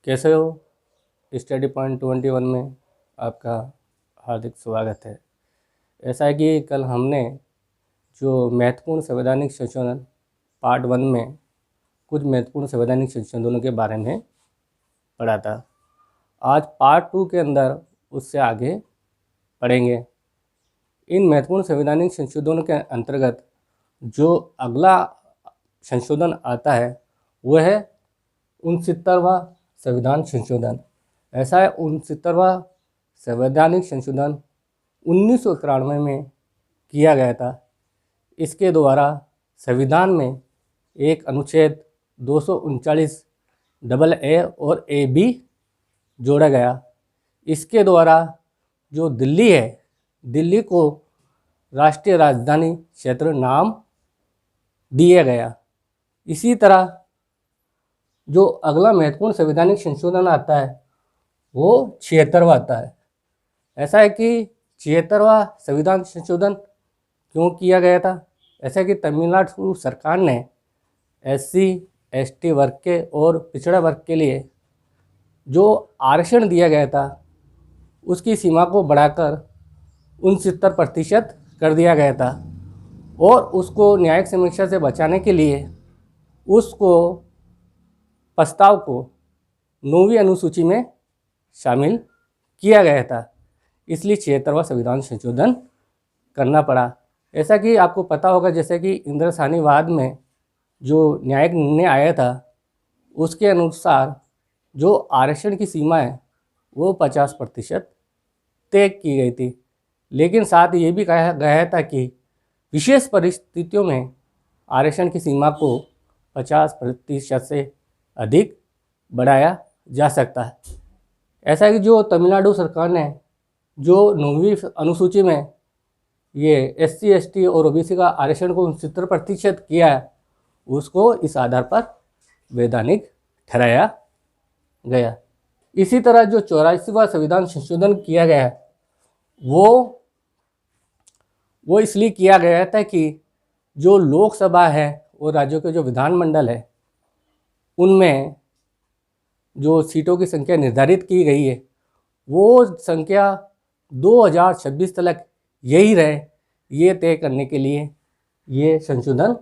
कैसे हो? Study point 21 में आपका हार्दिक स्वागत है। ऐसा है कि कल हमने जो महत्वपूर्ण संवैधानिक संशोधन पार्ट 1 में कुछ महत्वपूर्ण संवैधानिक संशोधनों के बारे में पढ़ा था। आज पार्ट 2 के अंदर उससे आगे पढ़ेंगे। इन महत्वपूर्ण संवैधानिक संशोधनों के अंतर्गत जो अगला संशोधन आता है वह है 69वां संविधान संशोधन। ऐसा है 69वां संवैधानिक संशोधन 1991 में किया गया था। इसके द्वारा संविधान में एक अनुच्छेद 239 AA और AB जोड़ा गया। इसके द्वारा जो दिल्ली है, दिल्ली को राष्ट्रीय राजधानी क्षेत्र नाम दिया गया। इसी तरह जो अगला महत्वपूर्ण संवैधानिक संशोधन आता है वो 76वां आता है। ऐसा है कि 76वां संविधान संशोधन क्यों किया गया था? ऐसा है कि तमिलनाडु सरकार ने SC ST वर्ग के और पिछड़ा वर्ग के लिए जो आरक्षण दिया गया था उसकी सीमा को बढ़ाकर 69% कर दिया गया था और उसको न्यायिक समीक्षा से बचाने के लिए उसको प्रस्ताव को 9वीं अनुसूची में शामिल किया गया था। इसलिए 76वां संविधान संशोधन करना पड़ा। ऐसा कि आपको पता होगा जैसे कि इंद्रसानीवाद में जो न्यायिक निर्णय आया था उसके अनुसार जो आरक्षण की सीमा है वो 50% तय की गई थी, लेकिन साथ ये भी कहा गया था कि विशेष परिस्थितियों में आरक्षण की सीमा को 50% से अधिक बढ़ाया जा सकता है। ऐसा है कि जो तमिलनाडु सरकार ने जो 9वीं अनुसूची में ये SC ST और OBC का आरक्षण को 69% किया है उसको इस आधार पर वैधानिक ठहराया गया। इसी तरह जो 84वां संविधान संशोधन किया गया है वो इसलिए किया गया था कि जो लोकसभा है और राज्यों के जो विधानमंडल है उनमें जो सीटों की संख्या निर्धारित की गई है वो संख्या 2026 तक यही रहे, ये तय करने के लिए ये संशोधन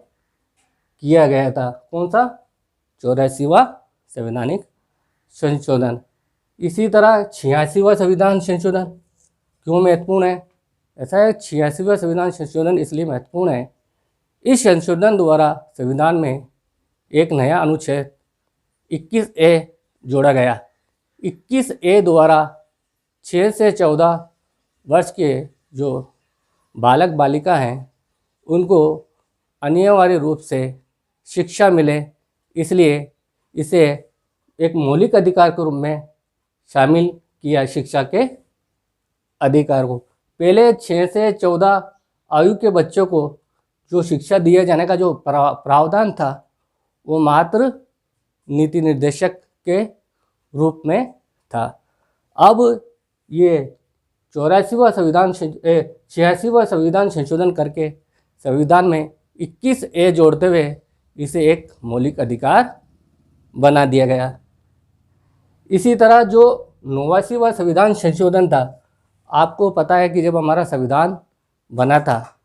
किया गया था। कौन सा? 84वां संवैधानिक संशोधन। इसी तरह 86वां संविधान संशोधन क्यों महत्वपूर्ण है? ऐसा है 86वां संविधान संशोधन इसलिए महत्वपूर्ण है, इस संशोधन द्वारा संविधान में एक नया अनुच्छेद 21A जोड़ा गया। 21A द्वारा 6 से 14 वर्ष के जो बालक बालिका हैं उनको अनिवार्य रूप से शिक्षा मिले, इसलिए इसे एक मौलिक अधिकार के रूप में शामिल किया। शिक्षा के अधिकार को पहले 6 से 14 आयु के बच्चों को जो शिक्षा दिए जाने का जो प्रावधान था वो मात्र नीति निर्देशक के रूप में था। अब ये 84वां संविधान 86वां संविधान संशोधन करके संविधान में 21A जोड़ते हुए इसे एक मौलिक अधिकार बना दिया गया। इसी तरह जो 89वां संविधान संशोधन था, आपको पता है कि जब हमारा संविधान बना था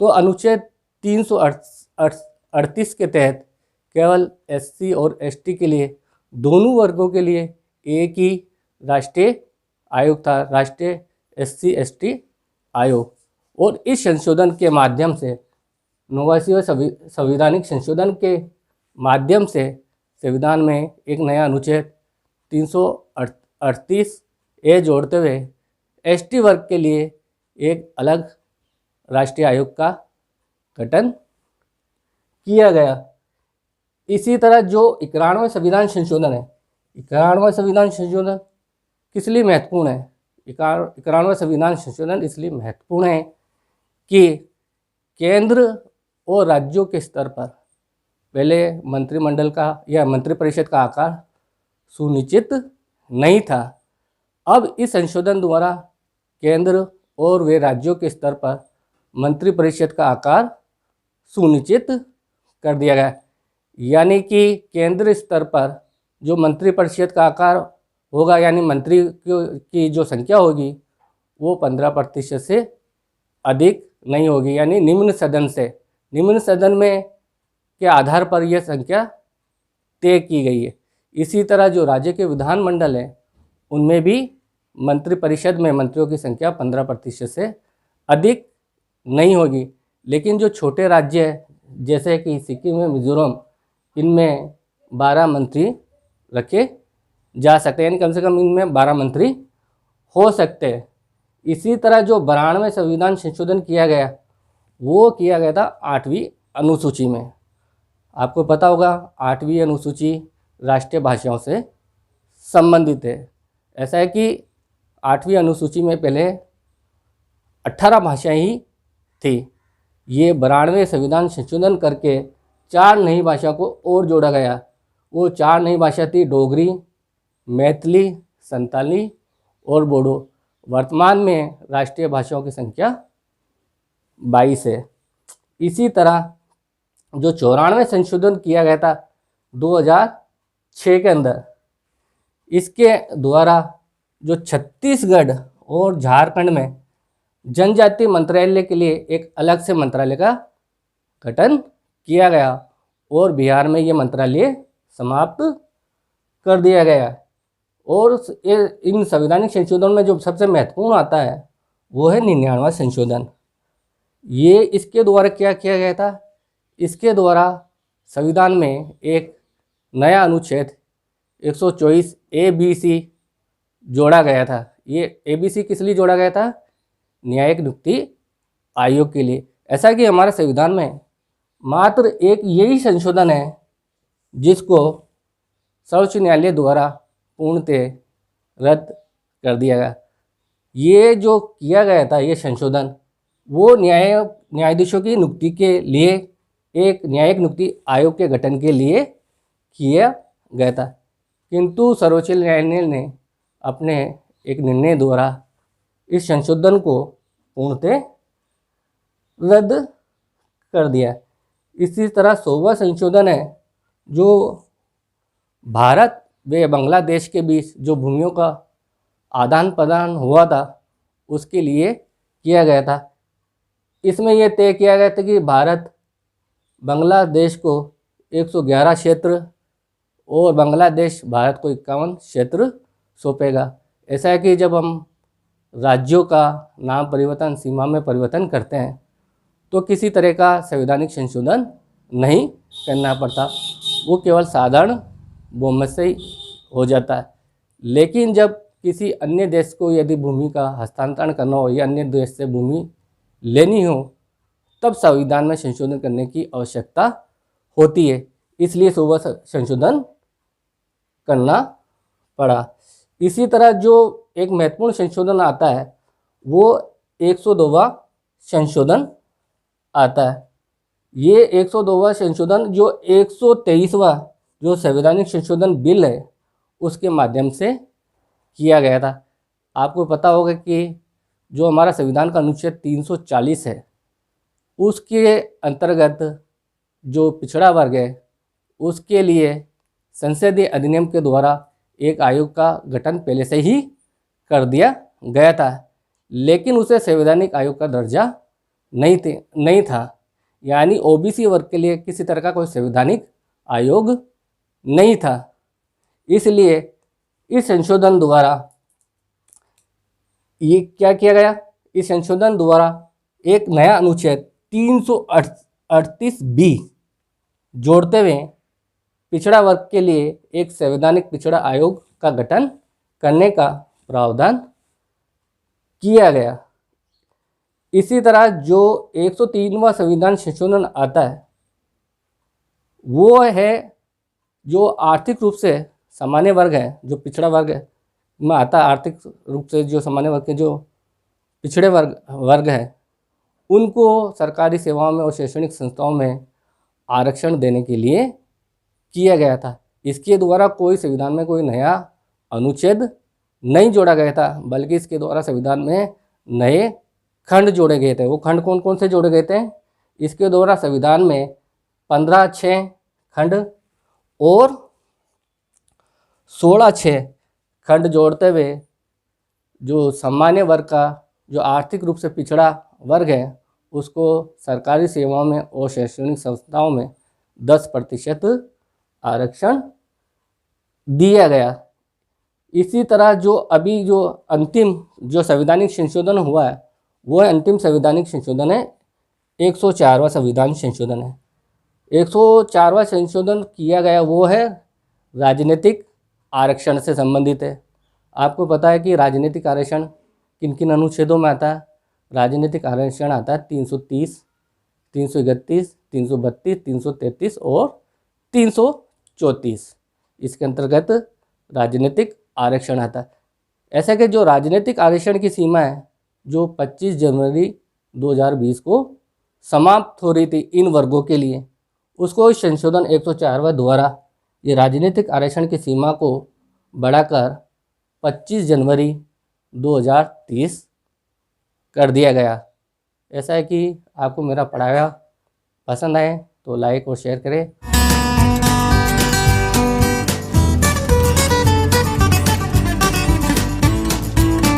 तो अनुच्छेद 338 के तहत केवल SC और ST के लिए दोनों वर्गों के लिए एक ही राष्ट्रीय आयोग था, राष्ट्रीय SC ST आयोग। और इस संशोधन के माध्यम से 89वें संवैधानिक संशोधन के माध्यम से संविधान में एक नया अनुच्छेद 338A जोड़ते हुए ST वर्ग के लिए एक अलग राष्ट्रीय आयोग का गठन किया गया। इसी तरह जो 91वां संविधान संशोधन है, 91वां संविधान संशोधन किस लिए महत्वपूर्ण है? 91वां संविधान संशोधन इसलिए महत्वपूर्ण है कि केंद्र और राज्यों के स्तर पर पहले मंत्रिमंडल का या मंत्रिपरिषद का आकार सुनिश्चित नहीं था। अब इस संशोधन द्वारा केंद्र और वे राज्यों के स्तर पर मंत्रिपरिषद का आकार सुनिश्चित कर दिया गया। यानी कि केंद्र स्तर पर जो मंत्रिपरिषद का आकार होगा, यानी मंत्री की जो संख्या होगी वो 15% से अधिक नहीं होगी, यानी निम्न सदन में के आधार पर यह संख्या तय की गई है। इसी तरह जो राज्य के विधानमंडल हैं उनमें भी मंत्रिपरिषद में मंत्रियों की संख्या 15% से अधिक नहीं होगी। लेकिन जो छोटे राज्य हैं जैसे कि सिक्किम में मिजोरम, इनमें 12 मंत्री रखे जा सकते हैं, यानी कम से कम इनमें 12 मंत्री हो सकते हैं। इसी तरह जो 92वें संविधान संशोधन किया गया वो किया गया था 8वीं अनुसूची में। आपको पता होगा 8वीं अनुसूची राष्ट्रीय भाषाओं से संबंधित है। ऐसा है कि 8वीं अनुसूची में पहले 18 भाषाएं ही थी। ये 92वें संविधान संशोधन करके 4 नई भाषा को और जोड़ा गया। वो 4 नई भाषा थी डोगरी, मैथिली, संताली और बोडो। वर्तमान में राष्ट्रीय भाषाओं की संख्या 22 है। इसी तरह जो 94वें संशोधन किया गया था 2006 के अंदर, इसके द्वारा जो छत्तीसगढ़ और झारखंड में जनजातीय मंत्रालय के लिए एक अलग से मंत्रालय का गठन किया गया और बिहार में ये मंत्रालय समाप्त कर दिया गया। और इन संवैधानिक संशोधन में जो सबसे महत्वपूर्ण आता है वो है 99वां संशोधन। ये इसके द्वारा क्या किया गया था? इसके द्वारा संविधान में एक नया अनुच्छेद 124 ABC जोड़ा गया था। ये ABC किस लिए जोड़ा गया था? न्यायिक नियुक्ति आयोग के लिए। ऐसा कि हमारे संविधान में मात्र एक यही संशोधन है जिसको सर्वोच्च न्यायालय द्वारा पूर्णतः रद्द कर दिया गया। ये जो किया गया था ये संशोधन, वो न्यायाधीशों की नियुक्ति के लिए एक न्यायिक नियुक्ति आयोग के गठन के लिए किया गया था। किंतु सर्वोच्च न्यायालय ने अपने एक निर्णय द्वारा इस संशोधन को पूर्णतः रद्द कर दिया। इसी तरह 100वां संशोधन है जो भारत व बांग्लादेश के बीच जो भूमियों का आदान प्रदान हुआ था उसके लिए किया गया था। इसमें यह तय किया गया था कि भारत बांग्लादेश को 111 क्षेत्र और बांग्लादेश भारत को 51 क्षेत्र सौंपेगा। ऐसा है कि जब हम राज्यों का नाम परिवर्तन, सीमा में परिवर्तन करते हैं तो किसी तरह का संवैधानिक संशोधन नहीं करना पड़ता, वो केवल साधारण बहुमत से ही हो जाता है। लेकिन जब किसी अन्य देश को यदि भूमि का हस्तांतरण करना हो या अन्य देश से भूमि लेनी हो तब संविधान में संशोधन करने की आवश्यकता होती है। इसलिए 100वां संशोधन करना पड़ा। इसी तरह जो एक महत्वपूर्ण संशोधन आता है वो 102वां संशोधन आता है। ये 102वां संशोधन जो 123वां जो संवैधानिक संशोधन बिल है उसके माध्यम से किया गया था। आपको पता होगा कि जो हमारा संविधान का अनुच्छेद 340 है उसके अंतर्गत जो पिछड़ा वर्ग है उसके लिए संसदीय अधिनियम के द्वारा एक आयोग का गठन पहले से ही कर दिया गया था, लेकिन उसे संवैधानिक आयोग का दर्जा नहीं था। यानी ओबीसी वर्ग के लिए किसी तरह का कोई संवैधानिक आयोग नहीं था। इसलिए इस संशोधन द्वारा ये क्या किया गया? इस संशोधन द्वारा एक नया अनुच्छेद 338B जोड़ते हुए पिछड़ा वर्ग के लिए एक संवैधानिक पिछड़ा आयोग का गठन करने का प्रावधान किया गया। इसी तरह जो 103वां संविधान संशोधन आता है वो है जो आर्थिक रूप से सामान्य वर्ग है, जो पिछड़ा वर्ग है में आता है। आर्थिक रूप से जो सामान्य वर्ग के जो पिछड़े वर्ग है उनको सरकारी सेवाओं में और शैक्षणिक संस्थाओं में आरक्षण देने के लिए किया गया था। इसके द्वारा कोई संविधान में कोई नया अनुच्छेद नहीं जोड़ा गया था, बल्कि इसके द्वारा संविधान में नए खंड जोड़े गए थे। वो खंड कौन कौन से जोड़े गए थे? इसके द्वारा संविधान में 15(6) खंड और 16(6) खंड जोड़ते हुए जो सामान्य वर्ग का जो आर्थिक रूप से पिछड़ा वर्ग है उसको सरकारी सेवाओं में और शैक्षणिक संस्थाओं में 10% आरक्षण दिया गया। इसी तरह जो अभी जो अंतिम जो संवैधानिक संशोधन हुआ है वो अंतिम संवैधानिक संशोधन है 104वां संविधान संशोधन है। 104वां संशोधन किया गया वो है राजनीतिक आरक्षण से संबंधित है। आपको पता है कि राजनीतिक आरक्षण किन किन अनुच्छेदों में आता है। राजनीतिक आरक्षण आता है 330, 331, 332, 333 और 334। इसके अंतर्गत राजनीतिक आरक्षण आता है। ऐसा कि जो राजनीतिक आरक्षण की सीमा है जो 25 जनवरी 2020 को समाप्त हो रही थी इन वर्गों के लिए, उसको संशोधन 104वां द्वारा ये राजनीतिक आरक्षण की सीमा को बढ़ाकर 25 जनवरी 2030 कर दिया गया। ऐसा है कि आपको मेरा पढ़ाया पसंद आए तो लाइक और शेयर करें।